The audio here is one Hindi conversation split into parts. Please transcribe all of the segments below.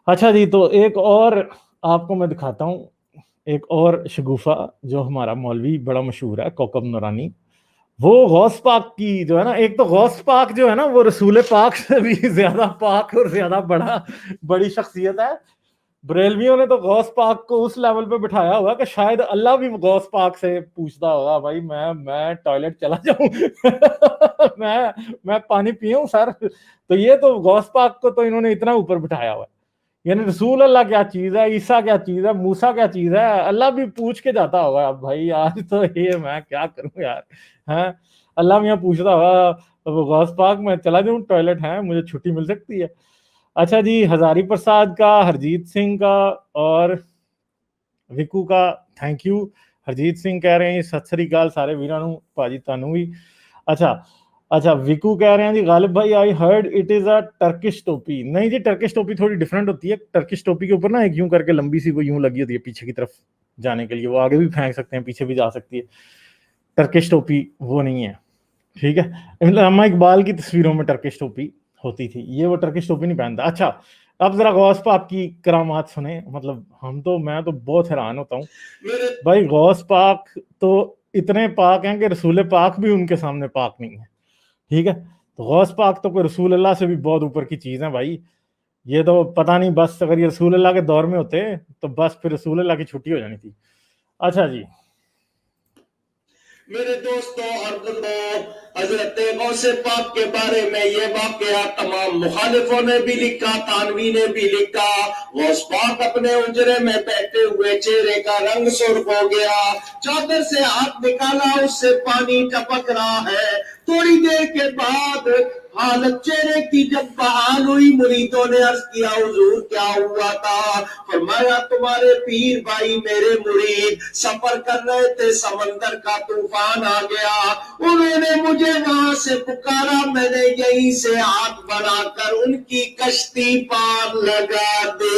अच्छा जी, तो एक और आपको मैं दिखाता हूँ, एक और शगुफा जो हमारा मौलवी बड़ा मशहूर है, कौकब नूरानी। वो गौस पाक की जो है ना, एक तो गौस पाक जो है ना वो रसूल पाक से भी ज्यादा पाक और ज्यादा बड़ी शख्सियत है। बरेलवियों ने तो गौस पाक को उस लेवल पे बिठाया हुआ कि शायद अल्लाह भी गौस पाक से पूछता होगा, भाई मैं टॉयलेट चला जाऊं मैं पानी पीऊं सर। तो ये तो गौस पाक को तो इन्होंने इतना ऊपर बिठाया हुआ है। यानी रसूल अल्लाह क्या चीज है, ईसा क्या चीज है, मूसा क्या चीज है, अल्लाह भी पूछ के जाता होगा, अब भाई आज तो ये मैं क्या करूं यार। हैं, अल्लाह मियाँ पूछता होगा, तो गौस पाक मैं चला जाऊं टॉयलेट, है मुझे छुट्टी मिल सकती है। अच्छा जी, हजारी प्रसाद का, हरजीत सिंह का और विकू का थैंक यू। हरजीत सिंह कह रहे हैं सत श्री अकाल सारे वीरां नूं, भाजी तानू भी। अच्छा अच्छा, विकू कह रहे हैं जी गालिब भाई I heard it is a Turkish टोपी। नहीं जी, टर्किश टोपी थोड़ी डिफरेंट होती है। टर्किश टोपी के ऊपर ना एक यूं करके लंबी सी वो यूं लगी होती है पीछे की तरफ जाने के लिए, वो आगे भी फेंक सकते हैं पीछे भी जा सकती है। टर्किश टोपी वो नहीं है, ठीक है। अल्लामा इकबाल की तस्वीरों में टर्किश टोपी होती थी, ये वो टर्किश टोपी नहीं पहनता। अच्छा, अब जरा गौस पाक की करामात सुने, मतलब मैं तो बहुत हैरान होता हूँ भाई। गौस पाक तो इतने पाक हैं कि रसूल पाक भी उनके सामने पाक नहीं है, ठीक है। तो गौस पाक तो कोई रसूल अल्लाह से भी बहुत ऊपर की चीज है भाई। ये तो पता नहीं, बस अगर ये रसूल अल्लाह के दौर में होते तो बस फिर रसूल अल्लाह की छुट्टी हो जानी थी। अच्छा जी, मेरे दोस्तों और बुजुर्गों, हजरत गौसे पाक के बारे में ये वाकया तमाम मुखालिफों ने भी लिखा, तानवी ने भी लिखा। गौस पाक अपने उजरे में बैठे हुए चेहरे का रंग सुर्ख हो गया, चादर से हाथ निकाला, उससे पानी टपक रहा है। थोड़ी देर के बाद हालत चेहरे की जब बहाल हुई, मुरीदों ने अर्ज किया हुजूर क्या हुआ था? फरमाया तुम्हारे पीर भाई मेरे मुरीद सफर कर रहे थे, समंदर का तूफान आ गया, उन्होंने मुझे वहां से पुकारा, मैंने यहीं से हाथ बनाकर उनकी कश्ती पार लगा दी।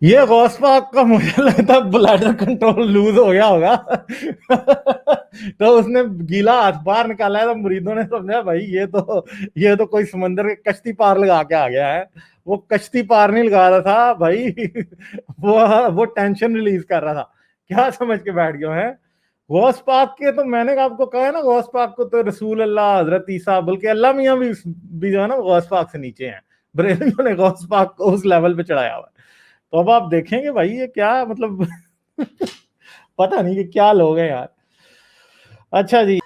ये गौस पाक का मुझे लगता है ब्लैडर कंट्रोल लूज हो गया होगा तो उसने गीला हाथ बाहर निकाला है, तो मुरीदों ने समझा भाई ये तो कोई समंदर के कश्ती पार लगा के आ गया है। वो कश्ती पार नहीं लगा रहा था भाई वो टेंशन रिलीज कर रहा था, क्या समझ के बैठ गए हैं। गौस पाक के तो मैंने आपको कहा है ना, गौस पाक को तो रसूल अल्लाह, हजरत ईसा, बल्कि अल्लाह मियाँ भी जो है ना गौस पाक से नीचे हैं। बरेलियों ने गौस पाक को उस लेवल पे चढ़ाया हुआ है। तो अब आप देखेंगे भाई ये क्या मतलब पता नहीं कि क्या लोग हैं यार। अच्छा जी,